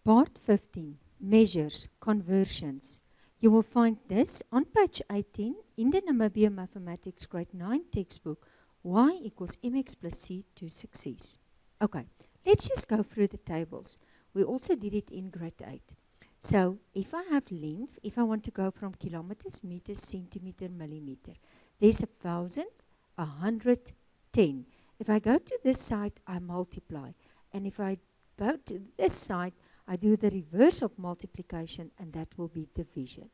Part 15, Measures, Conversions. You will find this on page 18 in the Namibia Mathematics Grade 9 textbook, y equals mx plus c to success. Okay, let's just go through the tables. We also did it in grade 8. So, if I have length, if I want to go from kilometers, meters, centimeter, millimeter, there's 1,000, 100, 10. If I go to this side, I multiply. And if I go to this side, I do the reverse of multiplication, and that will be division.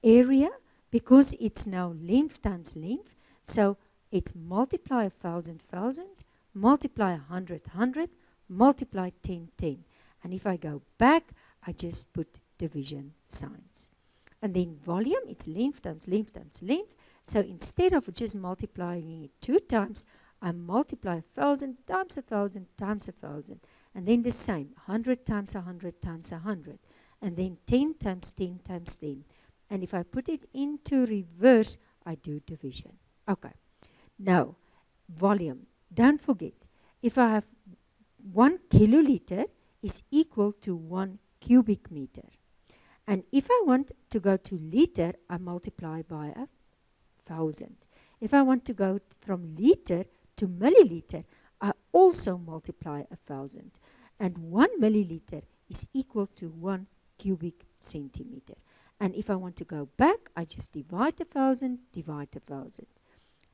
Area, because it's now length times length, so it's multiply 1,000, 1,000, multiply 100, 100, multiply 10, 10. And if I go back, I just put division signs. And then volume, it's length times length times length. So instead of just multiplying it 2 times, I multiply 1,000 times 1,000 times 1,000. And then the same, 100 times 100 times 100. And then 10 times 10 times 10. And if I put it into reverse, I do division. Okay. Now, volume. Don't forget, if I have 1 kiloliter is equal to 1 cubic meter. And if I want to go to liter, I multiply by 1,000. If I want to go from liter to milliliter, I also multiply 1,000. And 1 milliliter is equal to 1 cubic centimeter. And if I want to go back, I just divide 1,000, divide 1,000.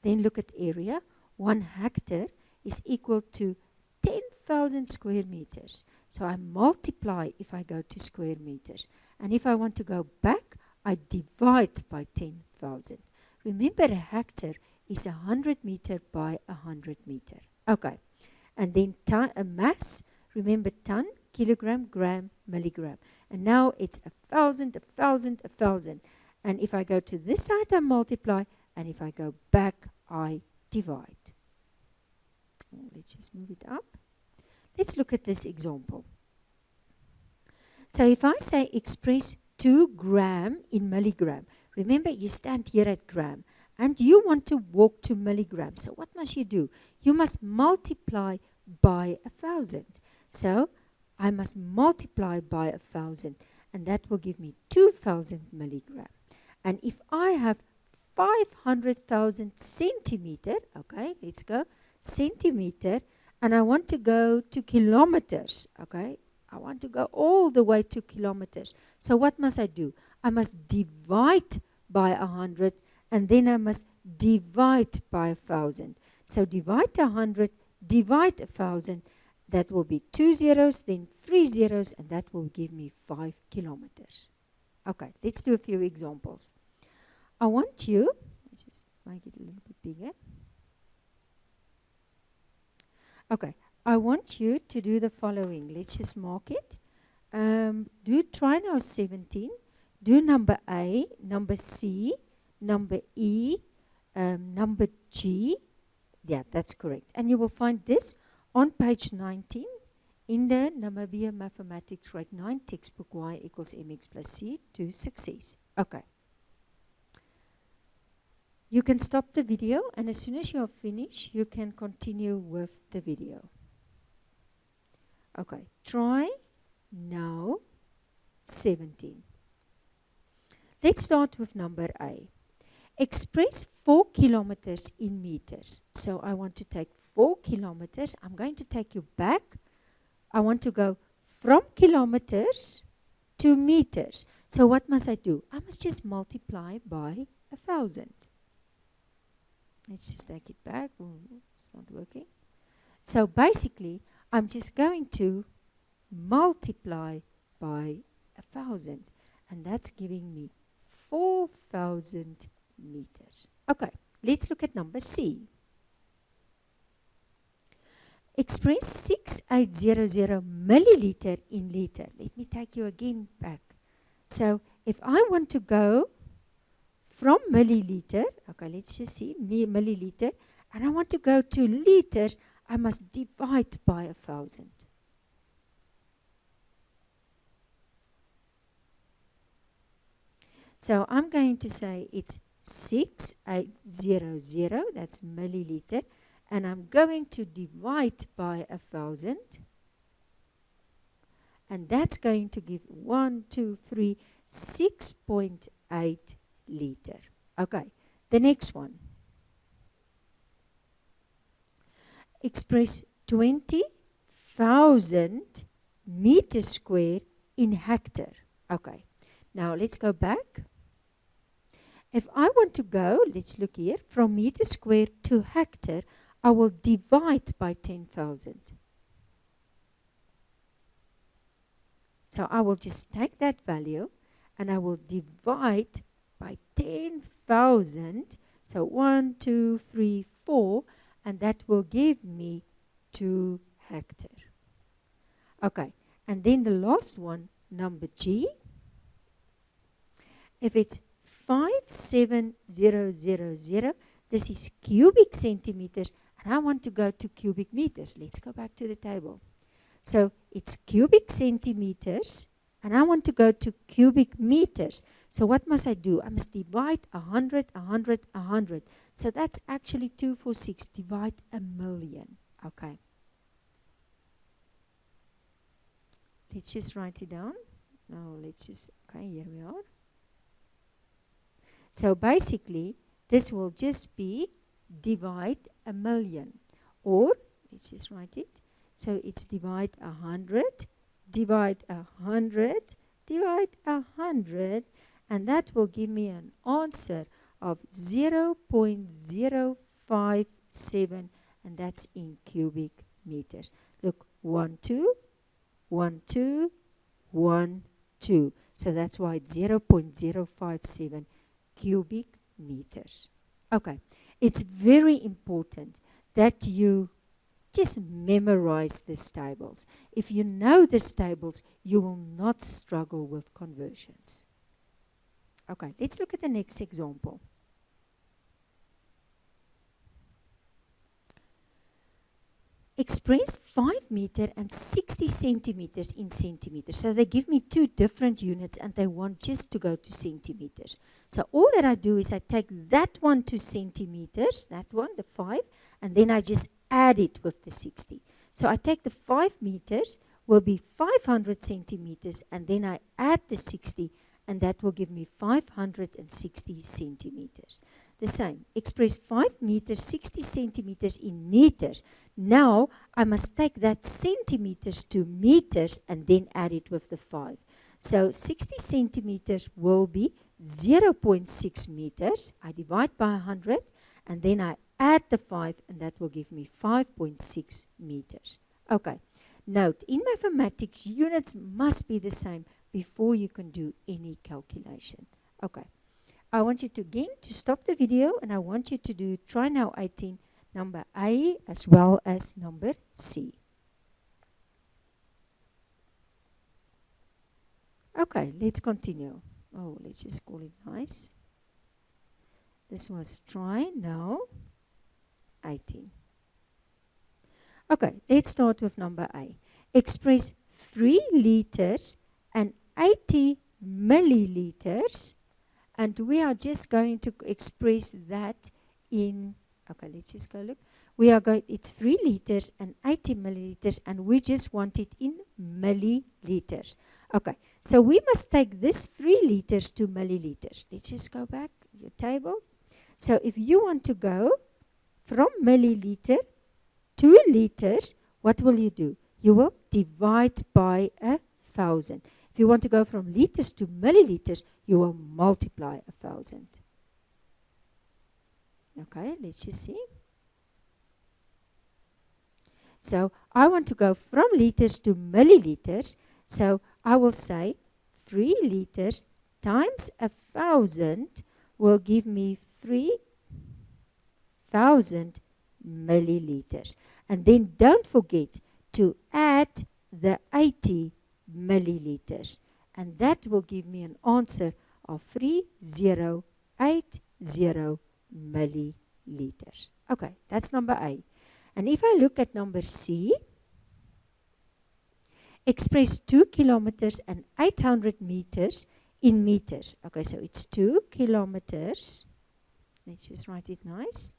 Then look at area. 1 hectare is equal to 10,000 square meters. So I multiply if I go to square meters. And if I want to go back, I divide by 10,000. Remember, a hectare is 100 meter by 100 meter. Okay. And then a mass, remember ton, kilogram, gram, milligram. And now it's 1,000, 1,000, 1,000. And if I go to this side, I multiply. And if I go back, I divide. Let's just move it up. Let's look at this example. So if I say express 2 gram in milligram, remember you stand here at gram and you want to walk to milligram. So what must you do? You must multiply by 1,000. So I must multiply by 1,000 and that will give me 2,000 milligram. And if I have 500,000 centimeter, okay, let's go, centimeter, and I want to go to kilometers, okay? I want to go all the way to kilometers. So what must I do? I must divide by 100, and then I must divide by 1,000. So divide 100, divide 1,000. That will be 2 zeros, then 3 zeros, and that will give me 5 kilometers. Okay, let's do a few examples. I want you, let's just make it a little bit bigger. Okay, I want you to do the following. Let's just mark it. Do try now 17. Do number A, number C, number E, number G. Yeah, that's correct. And you will find this on page 19 in the Namibia Mathematics Grade 9 textbook, y equals mx plus c to success. Okay. You can stop the video, and as soon as you are finished, you can continue with the video. Okay, try now 17. Let's start with number A. Express 4 kilometers in meters. So I want to take 4 kilometers. I'm going to take you back. I want to go from kilometers to meters. So what must I do? I must just multiply by 1,000. Let's just take it back. Oh, it's not working. So basically, I'm just going to multiply by 1,000. And that's giving me 4,000 meters. Okay, let's look at number C. Express 6800 milliliter in liter. Let me take you again back. So if I want to go from milliliter, okay, let's just see, milliliter, and I want to go to liters, I must divide by 1,000. So I'm going to say it's 6800, that's milliliter, and I'm going to divide by 1,000. and that's going to give 6.8 liter. Okay, the next one. Express 20,000 meters square in hectare. Okay, now let's go back. If I want to go, let's look here, from meter square to hectare, I will divide by 10,000. So I will just take that value and I will divide by 10,000. So 1, 2, 3, 4, and that will give me 2 hectare. Okay, and then the last one, number G. If it's 57000, this is cubic centimeters, and I want to go to cubic meters. Let's go back to the table. So it's cubic centimeters, and I want to go to cubic meters. So what must I do? I must divide 100, 100, 100. So that's actually 246. Divide 1,000,000. Okay. Let's just write it down. Now let's just, okay, here we are. So basically, this will just be divide 1,000,000. Or, let's just write it. So it's divide 100, divide 100, divide 100, and that will give me an answer of 0.057, and that's in cubic meters. Look, 1, 2, 1, 2, 1, 2. So that's why it's 0.057 cubic meters. Okay, it's very important that you just memorize these tables. If you know these tables, you will not struggle with conversions. Okay, let's look at the next example. Express 5 meter and 60 centimeters in centimeters. So they give me two different units and they want just to go to centimeters. So all that I do is I take that one to centimeters, that one, the 5, and then I just add it with the 60. So I take the 5 meters, will be 500 centimeters, and then I add the 60, and that will give me 560 centimeters. The same, express 5 meters, 60 centimeters in meters. Now I must take that centimeters to meters and then add it with the 5. So 60 centimeters will be 0.6 meters. I divide by 100 and then I add the 5 and that will give me 5.6 meters. Okay, note, in mathematics, units must be the same before you can do any calculation. Okay, I want you to again to stop the video and I want you to do try now 18, number A as well as number C. Okay, let's continue. Oh, let's just call it nice. This was try now 18. Okay, let's start with number A. Express 3 liters and 80 milliliters, and we are just going to express that in, okay, let's just go look. We are going, it's 3 liters and 80 milliliters, and we just want it in milliliters. Okay, so we must take this 3 liters to milliliters. Let's just go back to your table. So if you want to go from milliliter to liters, what will you do? You will divide by 1,000. If you want to go from liters to milliliters, you will multiply 1,000. Okay, let's just see. So I want to go from liters to milliliters. So I will say 3 liters times 1,000 will give me 3,000 milliliters. And then don't forget to add the 80 milliliters. And that will give me an answer of 3080 milliliters. Okay, that's number A. And if I look at number C, express 2 kilometers and 800 meters in meters. Okay, so it's 2 kilometers. Let's just write it nice.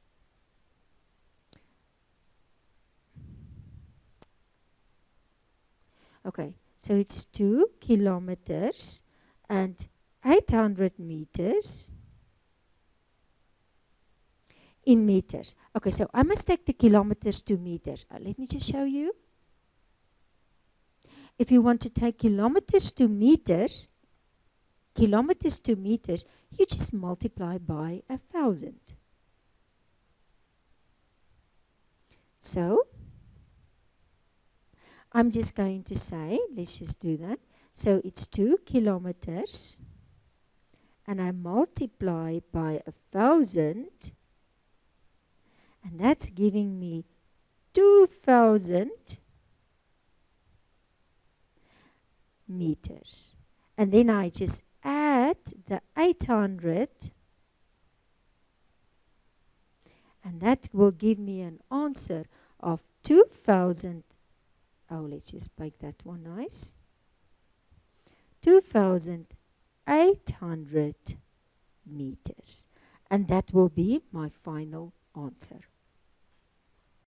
Okay, So it's 2 kilometers and 800 meters in meters. Okay, so I must take the kilometers to meters. Let me just show you. If you want to take kilometers to meters, you just multiply by 1,000. So, I'm just going to say, let's just do that. So, it's 2 kilometers, and I multiply by 1,000, and that's giving me 2,000 meters. And then I just add the 800, and that will give me an answer of 2,000. Oh, let's just make that one nice. 2,800 meters. And that will be my final answer.